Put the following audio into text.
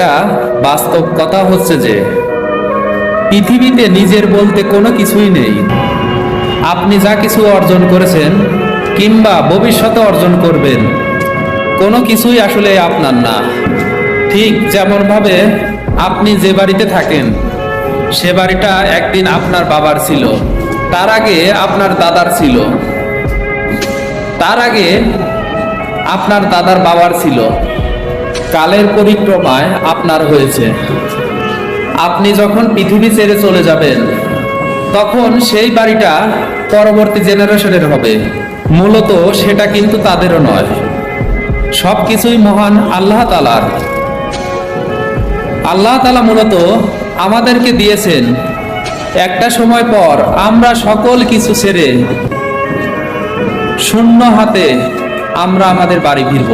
একটা বাস্তব কথা হচ্ছে যে পৃথিবীতে নিজের বলতে কোনো কিছুই নেই। আপনি যা কিছু অর্জন করেছেন কিংবা ভবিষ্যতে অর্জন করবেন, কোনো কিছুই আসলে আপনার না। ঠিক যেমনভাবে আপনি যে বাড়িতে থাকেন সে বাড়িটা একদিন আপনার বাবার ছিল, তার আগে আপনার দাদার ছিল, তার আগে আপনার দাদার বাবার ছিল। কালের পরিক্রমায় আপনার হয়েছে। আপনি যখন পৃথিবী ছেড়ে চলে যাবেন তখন সেই বাড়িটা পরবর্তী জেনারেশনের হবে। মূলত সেটা কিন্তু তাদেরও নয়, সবকিছুই মহান আল্লাহ তাআলার। আল্লাহ তাআলা মূলত আমাদেরকে দিয়েছেন, একটা সময় পর আমরা সকল কিছু ছেড়ে শূন্য হাতে আমরা আমাদের বাড়ি ফিরব।